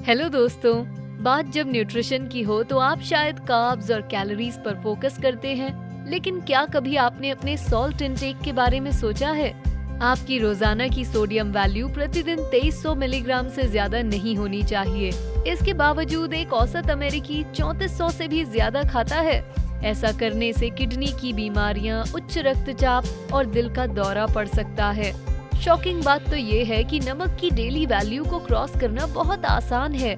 Hello दोस्तों। बात जब न्यूट्रिशन की हो तो आप शायद कार्ब्स और कैलोरीज पर फोकस करते हैं, लेकिन क्या कभी आपने अपने सॉल्ट इंटेक के बारे में सोचा है? आपकी रोजाना की सोडियम वैल्यू प्रतिदिन 2300 मिलीग्राम से ज्यादा नहीं होनी चाहिए। इसके बावजूद एक औसत अमेरिकी 3400 से भी ज्यादा खाता है। ऐसा करने से किडनी की बीमारियां, उच्च रक्तचाप और दिल का दौरा पड़ सकता है। शॉकिंग बात तो ये है कि नमक की डेली वैल्यू को क्रॉस करना बहुत आसान है।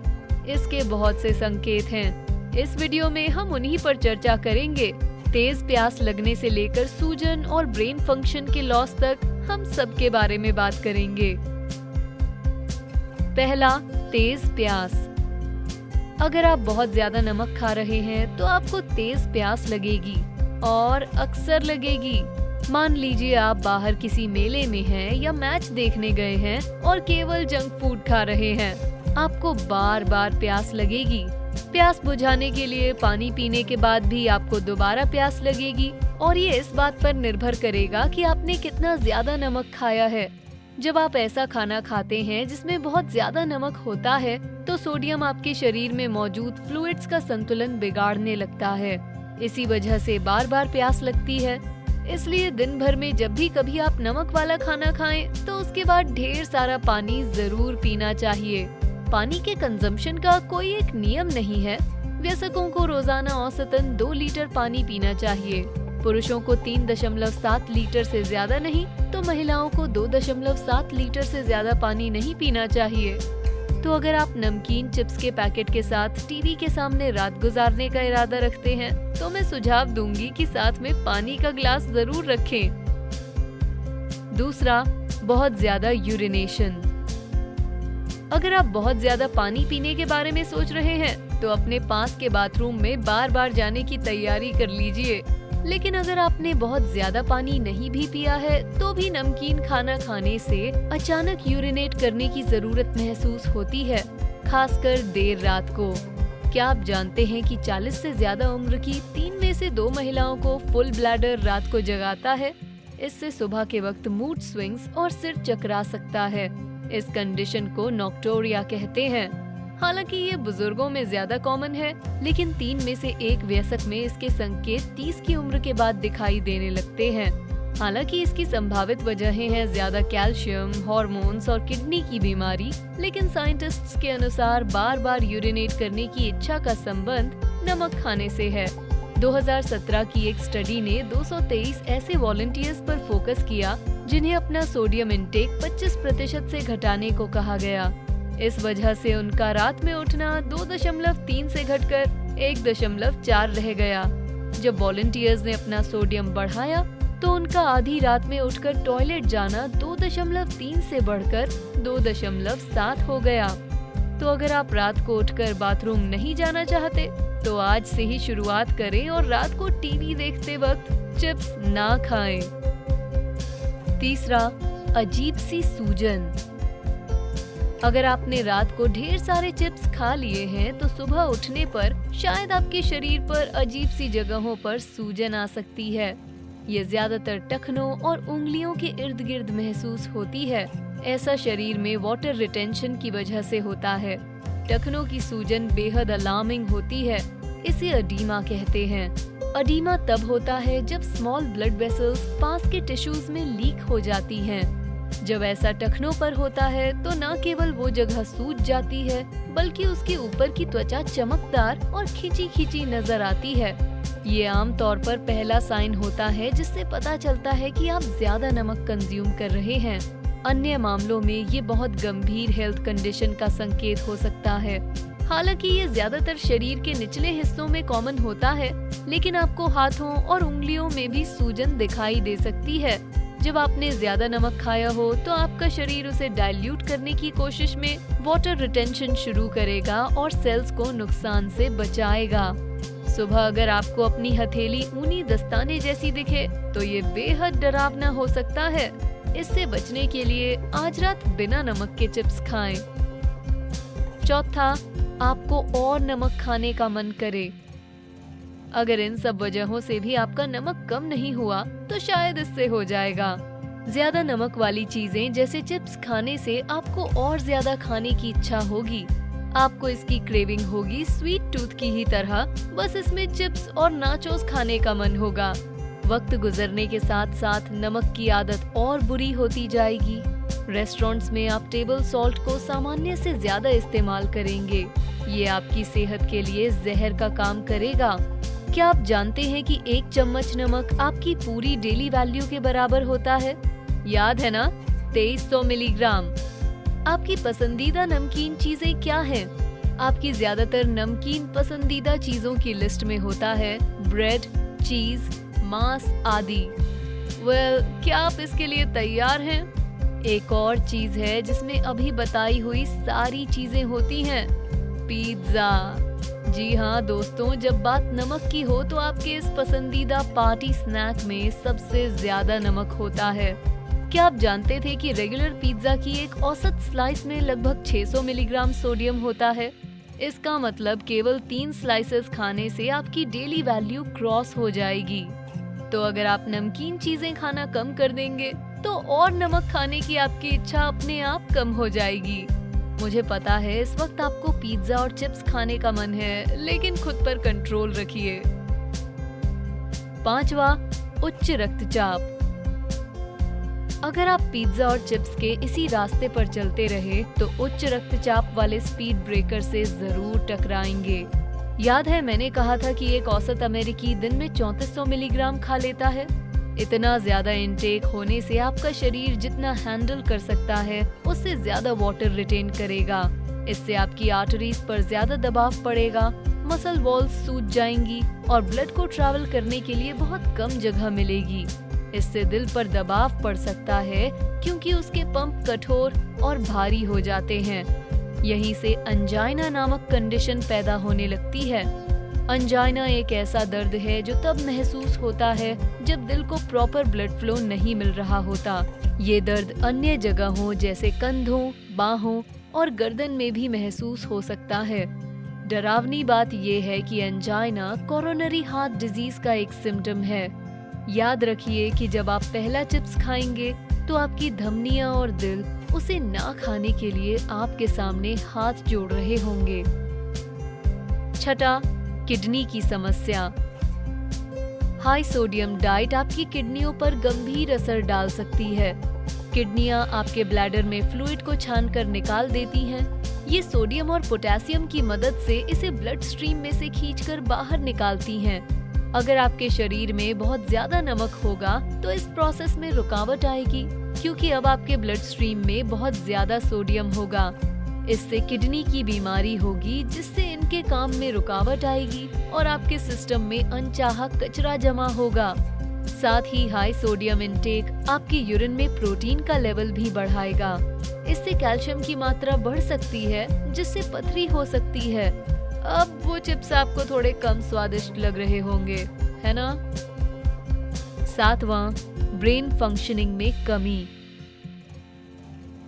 इसके बहुत से संकेत हैं। इस वीडियो में हम उन्हीं पर चर्चा करेंगे। तेज प्यास लगने से लेकर सूजन और ब्रेन फंक्शन के लॉस तक हम सब के बारे में बात करेंगे। पहला, तेज प्यास। अगर आप बहुत ज्यादा नमक खा रहे हैं तो आपको तेज प्यास लगेगी और अक्सर लगेगी। मान लीजिए आप बाहर किसी मेले में हैं या मैच देखने गए हैं और केवल जंक फूड खा रहे हैं, आपको बार बार प्यास लगेगी। प्यास बुझाने के लिए पानी पीने के बाद भी आपको दोबारा प्यास लगेगी और ये इस बात पर निर्भर करेगा कि आपने कितना ज्यादा नमक खाया है। जब आप ऐसा खाना खाते हैं जिसमें बहुत ज्यादा नमक होता है तो सोडियम आपके शरीर में मौजूद फ्लूइड्स का संतुलन बिगाड़ने लगता है। इसी वजह से बार बार प्यास लगती है। इसलिए दिन भर में जब भी कभी आप नमक वाला खाना खाएं तो उसके बाद ढेर सारा पानी जरूर पीना चाहिए। पानी के कंजम्पशन का कोई एक नियम नहीं है। वयस्कों को रोजाना औसतन 2 लीटर पानी पीना चाहिए। पुरुषों को 3.7 लीटर से ज्यादा नहीं तो महिलाओं को 2.7 लीटर से ज्यादा पानी नहीं पीना चाहिए। तो अगर आप नमकीन चिप्स के पैकेट के साथ टीवी के सामने रात गुजारने का इरादा रखते हैं तो मैं सुझाव दूंगी कि साथ में पानी का ग्लास जरूर रखें। दूसरा, बहुत ज्यादा यूरिनेशन। अगर आप बहुत ज्यादा पानी पीने के बारे में सोच रहे हैं तो अपने पास के बाथरूम में बार बार जाने की तैयारी कर लीजिए। लेकिन अगर आपने बहुत ज्यादा पानी नहीं भी पिया है तो भी नमकीन खाना खाने से अचानक यूरिनेट करने की जरूरत महसूस होती है, खासकर देर रात को। क्या आप जानते हैं कि 40 से ज्यादा उम्र की 3 में से 2 महिलाओं को फुल ब्लैडर रात को जगाता है। इससे सुबह के वक्त मूड स्विंग्स और सिर चकरा सकता है। इस कंडीशन को नॉक्टोरिया कहते हैं। हालांकि ये बुजुर्गों में ज्यादा कॉमन है, लेकिन 3 में से 1 वयस्क में इसके संकेत 30 की उम्र के बाद दिखाई देने लगते हैं। हालांकि इसकी संभावित वजहें हैं ज्यादा कैल्शियम, हार्मोन्स और किडनी की बीमारी, लेकिन साइंटिस्ट्स के अनुसार बार बार यूरिनेट करने की इच्छा का संबंध नमक खाने से है। 2017 की एक स्टडी ने 223 ऐसे वॉलंटियर्स पर फोकस किया जिन्हें अपना सोडियम इंटेक 25% से घटाने को कहा गया। इस वजह से उनका रात में उठना 2.3 से घटकर 1.4 रह गया। जब वॉलंटियर्स ने अपना सोडियम बढ़ाया तो उनका आधी रात में उठकर टॉयलेट जाना 2.3 से बढ़कर 2.7 हो गया। तो अगर आप रात को उठकर बाथरूम नहीं जाना चाहते तो आज से ही शुरुआत करें और रात को टीवी देखते वक्त चिप्स ना खाएं। तीसरा, अजीब सी सूजन। अगर आपने रात को ढेर सारे चिप्स खा लिए हैं तो सुबह उठने पर शायद आपके शरीर पर अजीब सी जगहों पर सूजन आ सकती है। ये ज्यादातर टखनों और उंगलियों के इर्द गिर्द महसूस होती है। ऐसा शरीर में वाटर रिटेंशन की वजह से होता है। टखनों की सूजन बेहद अलार्मिंग होती है। इसे अडीमा कहते हैं। अडीमा तब होता है जब स्मॉल ब्लड वेसल्स पास के टिश्यूज में लीक हो जाती हैं। जब ऐसा टखनों पर होता है तो न केवल वो जगह सूज जाती है बल्कि उसके ऊपर की त्वचा चमकदार और खिंची खिंची नजर आती है। ये आमतौर पर पहला साइन होता है जिससे पता चलता है कि आप ज्यादा नमक कंज्यूम कर रहे हैं। अन्य मामलों में ये बहुत गंभीर हेल्थ कंडीशन का संकेत हो सकता है। हालांकि ये ज्यादातर शरीर के निचले हिस्सों में कॉमन होता है, लेकिन आपको हाथों और उंगलियों में भी सूजन दिखाई दे सकती है। जब आपने ज्यादा नमक खाया हो तो आपका शरीर उसे डाइल्यूट करने की कोशिश में वाटर रिटेंशन शुरू करेगा और सेल्स को नुकसान से बचाएगा। सुबह अगर आपको अपनी हथेली ऊनी दस्ताने जैसी दिखे तो ये बेहद डरावना हो सकता है। इससे बचने के लिए आज रात बिना नमक के चिप्स खाएं। चौथा, आपको और नमक खाने का मन करे। अगर इन सब वजहों से भी आपका नमक कम नहीं हुआ तो शायद इससे हो जाएगा। ज्यादा नमक वाली चीजें जैसे चिप्स खाने से आपको और ज्यादा खाने की इच्छा होगी। आपको इसकी क्रेविंग होगी स्वीट टूथ की ही तरह, बस इसमें चिप्स और नाचोस खाने का मन होगा। वक्त गुजरने के साथ साथ नमक की आदत और बुरी होती जाएगी। रेस्टोरेंट्स में आप टेबल सॉल्ट को सामान्य से ज्यादा इस्तेमाल करेंगे। ये आपकी सेहत के लिए जहर का काम करेगा। क्या आप जानते हैं कि 1 चम्मच नमक आपकी पूरी डेली वैल्यू के बराबर होता है? याद है ना? 2300 मिलीग्राम। आपकी पसंदीदा नमकीन चीजें क्या हैं? आपकी ज्यादातर नमकीन पसंदीदा चीजों की लिस्ट में होता है ब्रेड, चीज, मांस आदि। क्या आप इसके लिए तैयार हैं? एक और चीज है जिसमें अभी बताई हुई सारी चीजें होती हैं, पिज्जा। जी हाँ दोस्तों, जब बात नमक की हो तो आपके इस पसंदीदा पार्टी स्नैक में सबसे ज्यादा नमक होता है। क्या आप जानते थे कि रेगुलर पिज्जा की एक औसत स्लाइस में लगभग 600 मिलीग्राम सोडियम होता है? इसका मतलब केवल 3 स्लाइसेस खाने से आपकी डेली वैल्यू क्रॉस हो जाएगी। तो अगर आप नमकीन चीजें खाना कम कर देंगे तो और नमक खाने की आपकी इच्छा अपने आप कम हो जाएगी। मुझे पता है इस वक्त आपको पिज्जा और चिप्स खाने का मन है, लेकिन खुद पर कंट्रोल रखिए। 5वां, उच्च रक्तचाप। अगर आप पिज्जा और चिप्स के इसी रास्ते पर चलते रहे तो उच्च रक्तचाप वाले स्पीड ब्रेकर से जरूर टकराएंगे। याद है मैंने कहा था कि एक औसत अमेरिकी दिन में 3400 मिलीग्राम खा लेता है। इतना ज्यादा इनटेक होने से आपका शरीर जितना हैंडल कर सकता है उससे ज्यादा वाटर रिटेन करेगा। इससे आपकी आर्टरीज पर ज्यादा दबाव पड़ेगा, मसल वॉल्स सूज जाएंगी और ब्लड को ट्रैवल करने के लिए बहुत कम जगह मिलेगी। इससे दिल पर दबाव पड़ सकता है क्योंकि उसके पंप कठोर और भारी हो जाते हैं। यहीं से अंजाइना नामक कंडीशन पैदा होने लगती है। अंजाइना एक ऐसा दर्द है जो तब महसूस होता है जब दिल को प्रॉपर ब्लड फ्लो नहीं मिल रहा होता। ये दर्द अन्य जगहों जैसे कंधों, बाहों और गर्दन में भी महसूस हो सकता है। डरावनी बात यह है कि अंजाइना कोरोनरी हार्ट डिजीज का एक सिम्टम है। याद रखिए कि जब आप पहला चिप्स खाएंगे तो आपकी धमनियां और दिल उसे ना खाने के लिए आपके सामने हाथ जोड़ रहे होंगे। 6, किडनी की समस्या। हाई सोडियम डाइट आपकी किडनियों पर गंभीर असर डाल सकती है। किडनियां आपके ब्लैडर में फ्लूइड को छानकर निकाल देती हैं। ये सोडियम और पोटेशियम की मदद से इसे ब्लड स्ट्रीम में से खींचकर बाहर निकालती हैं। अगर आपके शरीर में बहुत ज्यादा नमक होगा तो इस प्रोसेस में रुकावट आएगी, क्योंकि अब आपके ब्लड स्ट्रीम में बहुत ज्यादा सोडियम होगा। इससे किडनी की बीमारी होगी, जिससे इनके काम में रुकावट आएगी और आपके सिस्टम में अनचाहा कचरा जमा होगा। साथ ही हाई सोडियम इंटेक आपके यूरिन में प्रोटीन का लेवल भी बढ़ाएगा। इससे कैल्शियम की मात्रा बढ़ सकती है, जिससे पथरी हो सकती है। अब वो चिप्स आपको थोड़े कम स्वादिष्ट लग रहे होंगे, है ना? 7वां, ब्रेन फंक्शनिंग में कमी।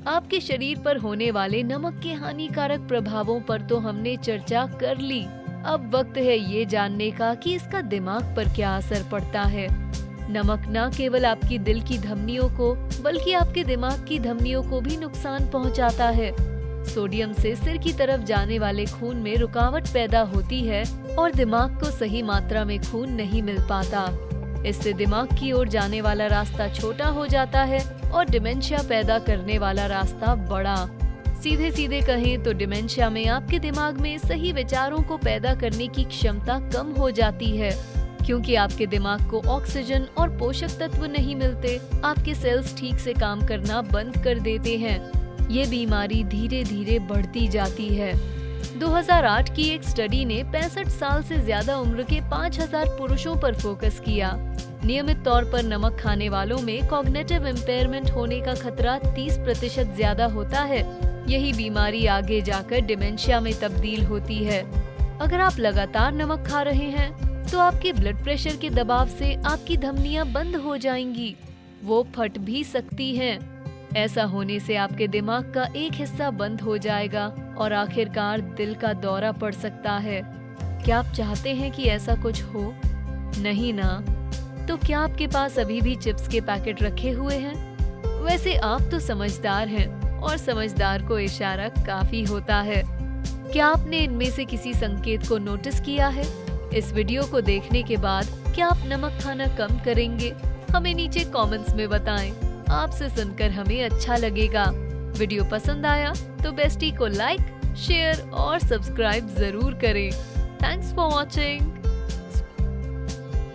आपके शरीर पर होने वाले नमक के हानिकारक प्रभावों पर तो हमने चर्चा कर ली। अब वक्त है ये जानने का कि इसका दिमाग पर क्या असर पड़ता है। नमक न केवल आपकी दिल की धमनियों को बल्कि आपके दिमाग की धमनियों को भी नुकसान पहुंचाता है। सोडियम से सिर की तरफ जाने वाले खून में रुकावट पैदा होती है और दिमाग को सही मात्रा में खून नहीं मिल पाता। इससे दिमाग की ओर जाने वाला रास्ता छोटा हो जाता है और डिमेंशिया पैदा करने वाला रास्ता बड़ा। सीधे सीधे कहें तो डिमेंशिया में आपके दिमाग में सही विचारों को पैदा करने की क्षमता कम हो जाती है, क्योंकि आपके दिमाग को ऑक्सीजन और पोषक तत्व नहीं मिलते। आपके सेल्स ठीक से काम करना बंद कर देते हैं। ये बीमारी धीरे धीरे बढ़ती जाती है। 2008 की एक स्टडी ने 65 साल से ज्यादा उम्र के 5000 पुरुषों पर फोकस किया। नियमित तौर पर नमक खाने वालों में कॉग्निटिव इम्पेयरमेंट होने का खतरा 30% ज्यादा होता है। यही बीमारी आगे जाकर डिमेंशिया में तब्दील होती है। अगर आप लगातार नमक खा रहे हैं तो आपके ब्लड प्रेशर के दबाव से आपकी धमनियां बंद हो जाएंगी, वो फट भी सकती हैं। ऐसा होने से आपके दिमाग का एक हिस्सा बंद हो जाएगा और आखिरकार दिल का दौरा पड़ सकता है। क्या आप चाहते हैं कि ऐसा कुछ हो? नहीं ना? तो क्या आपके पास अभी भी चिप्स के पैकेट रखे हुए हैं? वैसे आप तो समझदार हैं और समझदार को इशारा काफी होता है। क्या आपने इनमें से किसी संकेत को नोटिस किया है? इस वीडियो को देखने के बाद क्या आप नमक खाना कम करेंगे? हमें नीचे कमेंट्स में बताएं। आपसे सुनकर हमें अच्छा लगेगा। वीडियो पसंद आया तो बेस्टी को लाइक, शेयर और सब्सक्राइब जरूर करें। Thanks for watching.